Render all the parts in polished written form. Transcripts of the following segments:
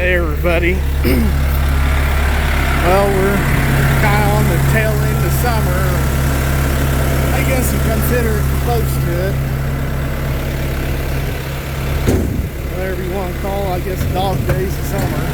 Hey everybody. Well, we're kind of on the tail end of summer. I guess you consider it close to it. Whatever you want to call, I guess, dog days of summer.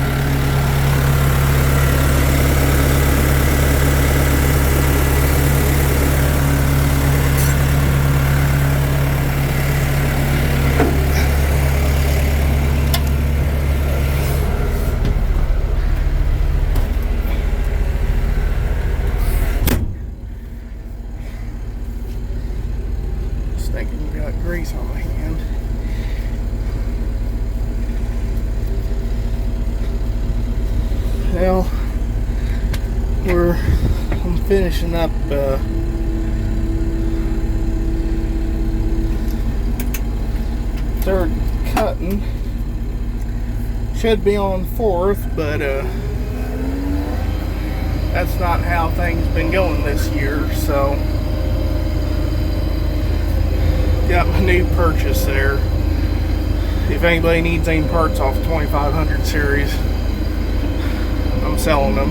Thinking we got grease on my hand. Well, I'm finishing up third cutting. Should be on fourth, but that's not how things been going this year, so got my new purchase there. If anybody needs any parts off 2500 series, I'm selling them.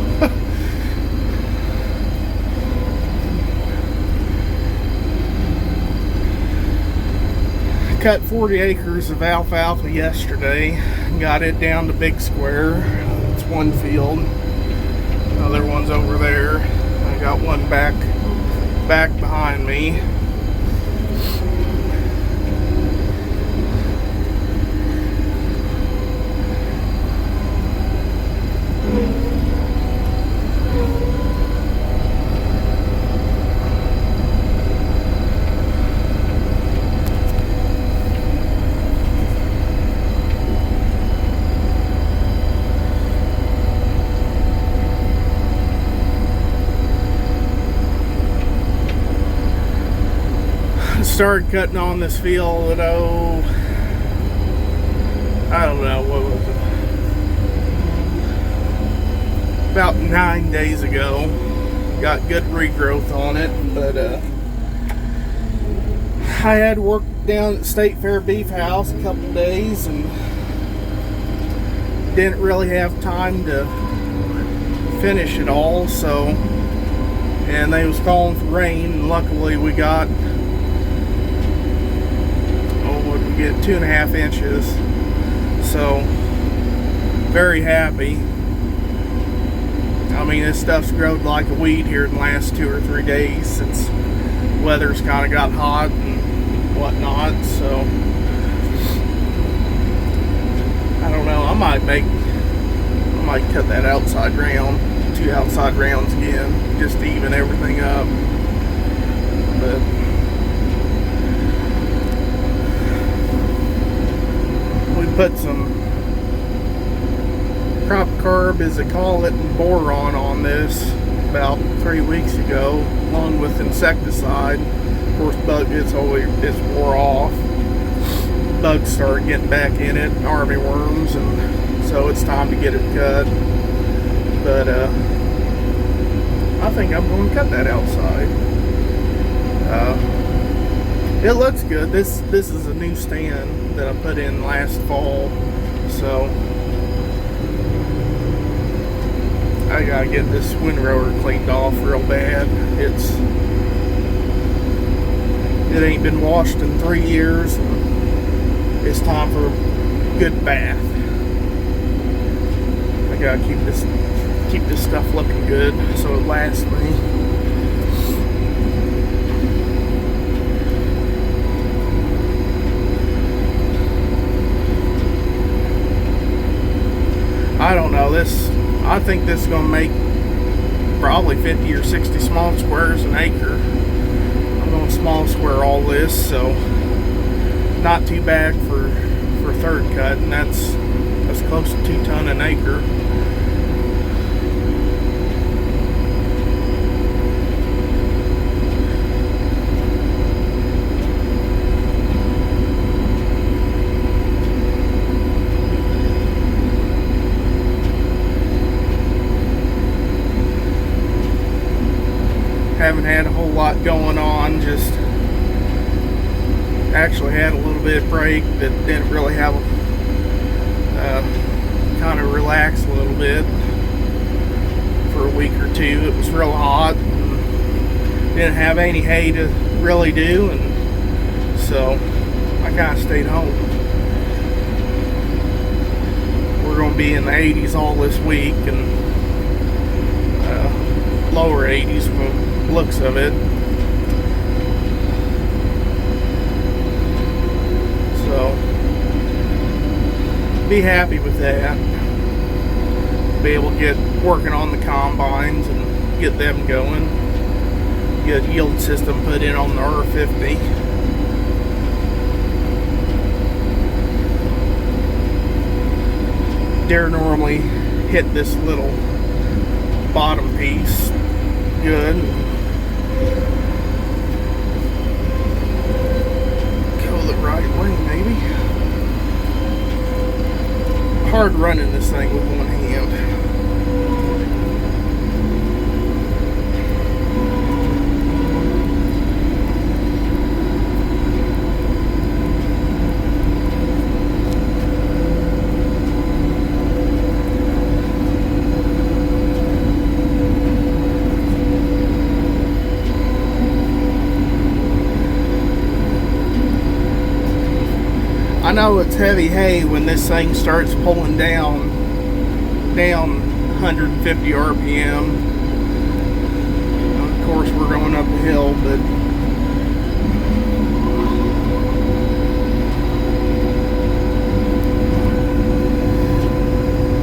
Cut 40 acres of alfalfa yesterday. Got it down to big square. It's one field. Other one's over there. I got one back behind me. Started cutting on this field at I don't know, what was it, about 9 days ago. Got good regrowth on it, but I had worked down at State Fair Beef House a couple days and didn't really have time to finish it all, so, and they was calling for rain, and luckily we got get 2.5 inches, so very happy. I mean, this stuff's growed like a weed here in the last 2 or 3 days since weather's kind of got hot and whatnot, so I don't know, I might cut that outside round, 2 outside rounds again, just to even everything up. But put some crop carb, as they call it, and boron on this about 3 weeks ago, along with insecticide. Of course, it's wore off. Bugs started getting back in it, army worms, and so it's time to get it cut. But I think I'm going to cut that outside. It looks good. This is a new stand that I put in last fall, so I gotta get this windrower cleaned off real bad. It ain't been washed in 3 years, and it's time for a good bath. I gotta keep this stuff looking good so it lasts me. I don't know, I think this is going to make probably 50 or 60 small squares an acre. I'm going to small square all this, so not too bad for third cut, and that's close to 2 ton an acre. Haven't had a whole lot going on, just actually had a little bit of break that didn't really have kind of relax bit for a week or two. It was real hot and didn't have any hay to really do, and so I kind of stayed home. We're going to be in the 80s all this week, and lower 80s from the looks of it. So be happy with that. Be able to get working on the combines and get them going. Get a yield system put in on the R50. They're normally hit this little bottom piece good. Go the right way, maybe. Hard running this thing with one hand. I know it's heavy hay when this thing starts pulling down 150 RPM. Of course, we're going up the hill, but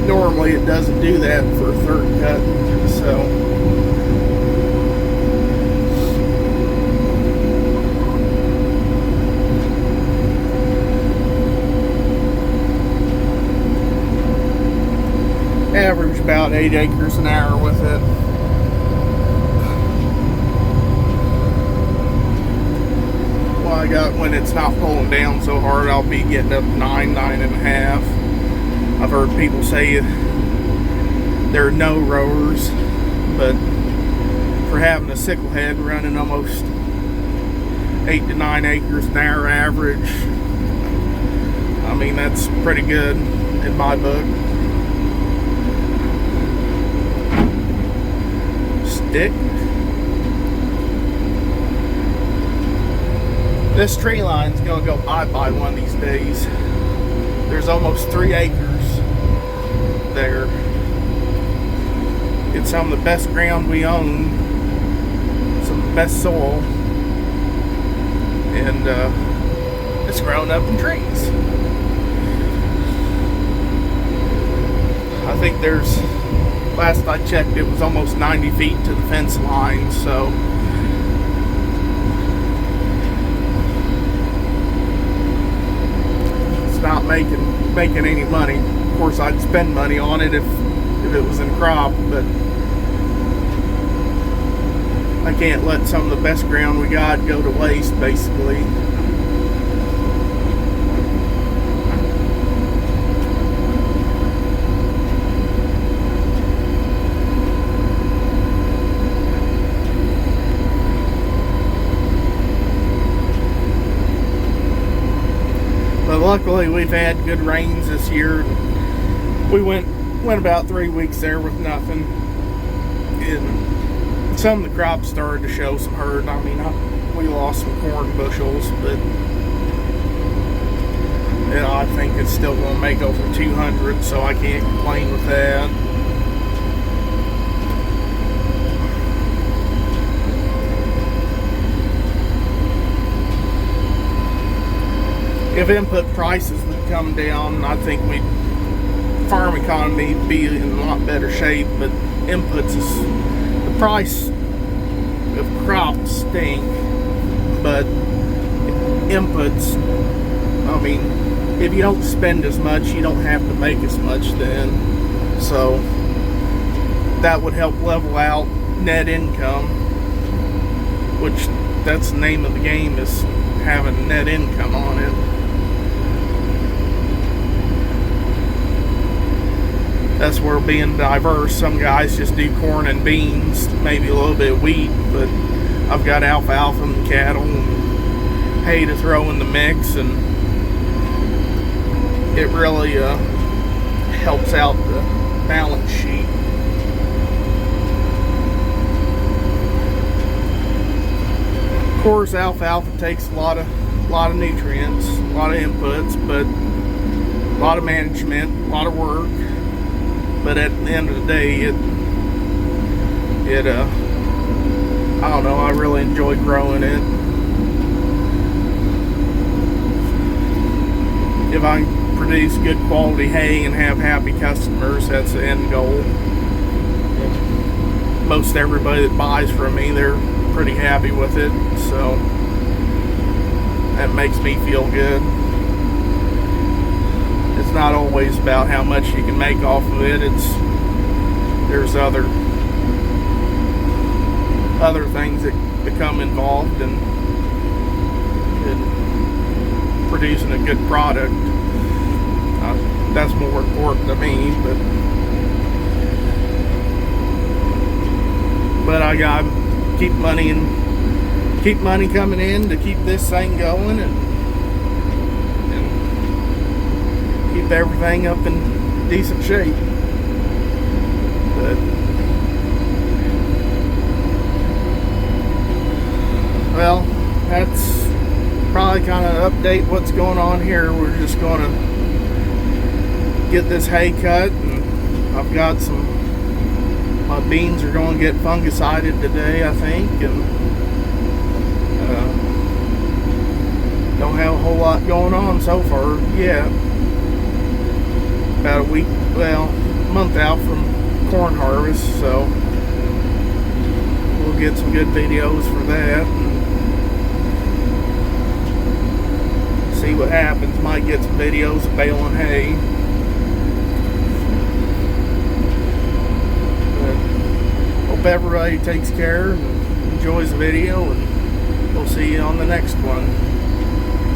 normally it doesn't do that for a third cut, so. Average about 8 acres an hour with it. Well, I got, when it's not pulling down so hard, I'll be getting up 9.5. I've heard people say there are no rowers, but for having a sickle head running almost 8 to 9 acres an hour average, I mean, that's pretty good in my book. This tree line's gonna go bye-bye one of these days. There's almost 3 acres there. It's some of the best ground we own, some of the best soil, and it's grown up in trees. I think there's, last I checked, it was almost 90 feet to the fence line, so it's not making any money. Of course, I'd spend money on it if it was in crop, but I can't let some of the best ground we got go to waste, basically. Luckily, we've had good rains this year. We went about 3 weeks there with nothing, and some of the crops started to show some hurt. I mean, we lost some corn bushels, but you know, I think it's still going to make over 200, so I can't complain with that. If input prices would come down, I think farm economy would be in a lot better shape, but inputs is, the price of crops stink, but inputs, I mean, if you don't spend as much, you don't have to make as much then, so that would help level out net income, which that's the name of the game, is having net income on it. That's where being diverse. Some guys just do corn and beans, maybe a little bit of wheat, but I've got alfalfa and cattle and hay to throw in the mix, and it really helps out balance sheet. Of course, alfalfa takes a lot of nutrients, a lot of inputs, but a lot of management, a lot of work. But at the end of the day, I don't know, I really enjoy growing it. If I can produce good quality hay and have happy customers, that's the end goal. Most everybody that buys from me, they're pretty happy with it, so that makes me feel good. It's not always about how much you can make off of it. There's other things that become involved in producing a good product. That's more important to me, but I got to keep money coming in to keep this thing going and keep everything up in decent shape. But well, that's probably kind of update what's going on here. We're just going to get this hay cut, and I've got my beans are going to get fungicided today, I think, and don't have a whole lot going on so far yet. About a month out from corn harvest, so we'll get some good videos for that and see what happens. Might get some videos of baling hay. But hope everybody takes care and enjoys the video, and we'll see you on the next one.